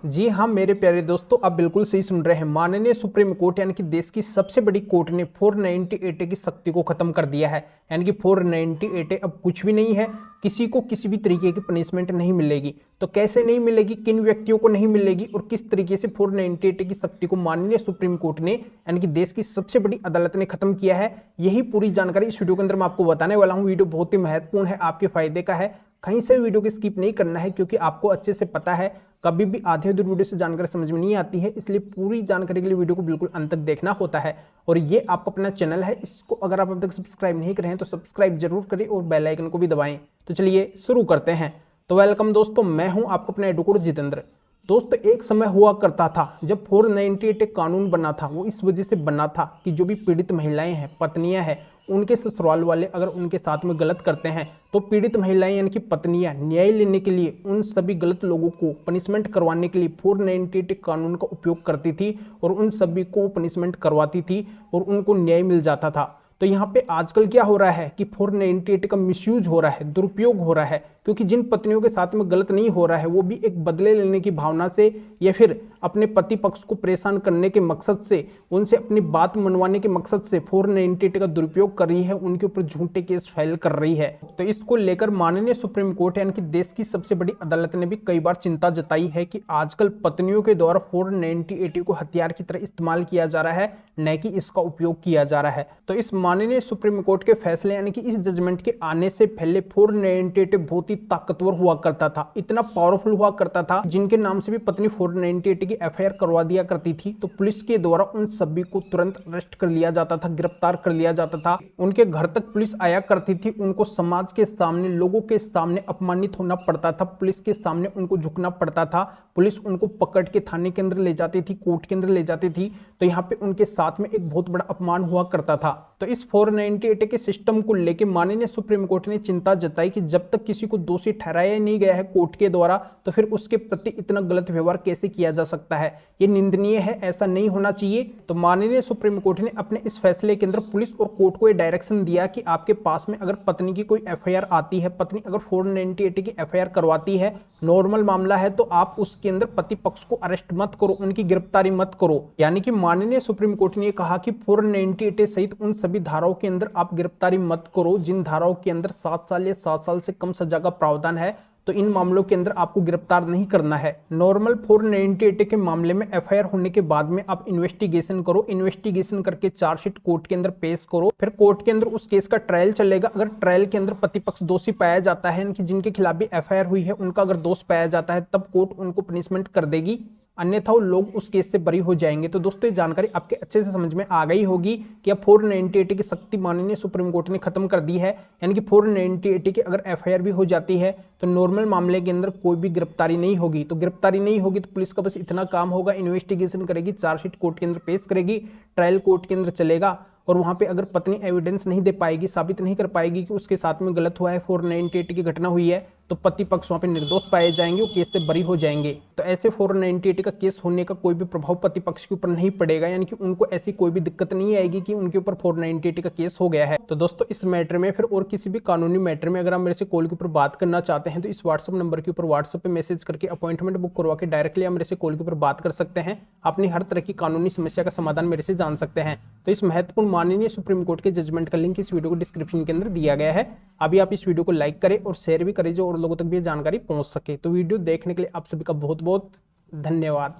जी हाँ मेरे प्यारे दोस्तों, आप बिल्कुल सही सुन रहे हैं। माननीय सुप्रीम कोर्ट यानी कि देश की सबसे बड़ी कोर्ट ने 498A की सख्ती को खत्म कर दिया है। यानी कि 498A अब कुछ भी नहीं है, किसी को किसी भी तरीके की पनिशमेंट नहीं मिलेगी। तो कैसे नहीं मिलेगी, किन व्यक्तियों को नहीं मिलेगी और किस तरीके से 498A की सख्ती को माननीय सुप्रीम कोर्ट ने यानी कि देश की सबसे बड़ी अदालत ने खत्म किया है, यही पूरी जानकारी इस वीडियो के अंदर मैं आपको बताने वाला हूँ। वीडियो बहुत ही महत्वपूर्ण है, आपके फायदे का है, कहीं से वीडियो को स्किप नहीं करना है, क्योंकि आपको अच्छे से पता है कभी भी आधे अधूरी वीडियो से जानकारी समझ में नहीं आती है, इसलिए पूरी जानकारी के लिए वीडियो को बिल्कुल अंत तक देखना होता है। और ये आपका अपना चैनल है, इसको अगर आप अब तक सब्सक्राइब नहीं करें तो सब्सक्राइब जरूर करें और बेल आइकन को भी दबाएं। तो चलिए शुरू करते हैं। तो वेलकम दोस्तों, मैं हूं आपको अपना एडवोकेट जितेंद्र। दोस्तों एक समय हुआ करता था जब 498 एक कानून बना था, वो इस वजह से बना था कि जो भी पीड़ित महिलाएं हैं, पत्नियां हैं, उनके ससुराल वाले अगर उनके साथ में गलत करते हैं तो पीड़ित महिलाएं यानी कि पत्नियां न्याय लेने के लिए उन सभी गलत लोगों को पनिशमेंट करवाने के लिए 498 कानून का उपयोग करती थी और उन सभी को पनिशमेंट करवाती थी और उनको न्याय मिल जाता था। तो यहाँ पे आजकल क्या हो रहा है कि 498 का मिसयूज हो रहा है, दुरुपयोग हो रहा है, क्योंकि जिन पत्नियों के साथ में गलत नहीं हो रहा है वो भी एक बदले लेने की भावना से या फिर अपने पति पक्ष को परेशान करने के मकसद से, उनसे अपनी बात मनवाने के मकसद से 498 का दुरुपयोग कर रही है, उनके ऊपर झूठे केस फाइल कर रही है। तो इसको लेकर माननीय सुप्रीम कोर्ट यानी कि देश की सबसे बड़ी अदालत ने भी कई बार चिंता जताई है कि आजकल पत्नियों के द्वारा 498 को हथियार की तरह इस्तेमाल किया जा रहा है, न कि इसका उपयोग किया जा रहा है। तो इस माननीय सुप्रीम कोर्ट के फैसले यानी कि इस जजमेंट के आने से पहले 498 बहुत ही ताकतवर हुआ करता था, इतना पावरफुल हुआ करता था, जिनके नाम से भी पत्नी 498 की एफआईआर करवा दिया करती थी तो पुलिस के द्वारा उन सभी को तुरंत अरेस्ट कर लिया जाता था, गिरफ्तार कर लिया जाता था। उनके घर तक पुलिस आया करती थी, उनको समाज के सामने, लोगों के सामने अपमानित होना पड़ता था, पुलिस के सामने उनको झुकना पड़ता था, पुलिस उनको पकड़ के थाने के अंदर ले जाती थी, कोर्ट के अंदर ले जाती थी। तो यहाँ पे उनके साथ में एक बहुत बड़ा अपमान हुआ करता था। तो इस 498 के सिस्टम को लेकर माननीय सुप्रीम कोर्ट ने चिंता जताई कि जब तक किसी को दोषी ठहराया नहीं गया है कोर्ट के द्वारा तो फिर उसके प्रति इतना गलत व्यवहार कैसे किया जा सकता है, ये निंदनीय है, ऐसा नहीं होना चाहिए। तो माननीय सुप्रीम कोर्ट ने अपने इस फैसले के अंदर पुलिस और कोर्ट को ये डायरेक्शन दिया कि आपके पास में अगर पत्नी की कोई एफआईआर आती है, पत्नी अगर 498 की एफआईआर करवाती है, नॉर्मल मामला है, तो आप उसके अंदर पति पक्ष को अरेस्ट मत करो, उनकी गिरफ्तारी मत करो। यानी कि माननीय सुप्रीम कोर्ट ने कहा कि 498 सहित उन सभी धाराओं के अंदर आप गिरफ्तारी मत करो जिन धाराओं के अंदर 7 साल या 7 साल से कम सजा का प्रावधान है, तो इन मामलों के अंदर आपको गिरफ्तार नहीं करना है। नॉर्मल 498 के मामले में एफआईआर होने के बाद में आप इन्वेस्टिगेशन करो, इन्वेस्टिगेशन करके चार्जशीट कोर्ट के अंदर पेश करो, फिर कोर्ट के अंदर उस केस का ट्रायल चलेगा। अगर ट्रायल के अंदर पति पक्ष दोषी पाया जाता है, इनकी जिनके खिलाफ भी एफआईआर हुई है उनका अगर दोष पाया जाता है, तब कोर्ट उनको पनिशमेंट कर देगी, अन्यथा वो लोग उस केस से बरी हो जाएंगे। तो दोस्तों ये जानकारी आपके अच्छे से समझ में आ गई होगी कि अब 498 की सख्ती माननीय सुप्रीम कोर्ट ने खत्म कर दी है। यानी कि 498 की अगर एफआईआर भी हो जाती है तो नॉर्मल मामले के अंदर कोई भी गिरफ्तारी नहीं होगी। तो गिरफ्तारी नहीं होगी तो पुलिस का बस इतना काम होगा, इन्वेस्टिगेशन करेगी, चार्जशीट कोर्ट के अंदर पेश करेगी, ट्रायल कोर्ट के अंदर चलेगा और वहां पे अगर पत्नी एविडेंस नहीं दे पाएगी, साबित नहीं कर पाएगी कि उसके साथ में गलत हुआ है, 498 की घटना हुई है, तो पति पक्ष वहां पे निर्दोष पाए जाएंगे, वो केस से बरी हो जाएंगे। तो ऐसे 498 का केस होने का कोई भी प्रभाव पति पक्ष के ऊपर नहीं पड़ेगा, यानी कि उनको ऐसी कोई भी दिक्कत नहीं आएगी कि उनके ऊपर 498 का केस हो गया है। तो दोस्तों इस मैटर में फिर और किसी भी कानूनी मैटर में अगर आप मेरे से कॉल के ऊपर बात करना चाहते हैं तो इस व्हाट्सएप नंबर के ऊपर व्हाट्सएप पे मैसेज करके अपॉइंटमेंट बुक करवा के डायरेक्टली आप मेरे से कॉल के ऊपर बात कर सकते हैं, अपनी हर तरह की कानूनी समस्या का समाधान मेरे से जान सकते हैं। तो इस महत्वपूर्ण माननीय सुप्रीम कोर्ट के जजमेंट का लिंक इस वीडियो को डिस्क्रिप्शन के अंदर दिया गया है। अभी आप इस वीडियो को लाइक करें और शेयर भी करें जो और लोगों तक भी जानकारी पहुंच सके। तो वीडियो देखने के लिए आप सभी का बहुत बहुत धन्यवाद।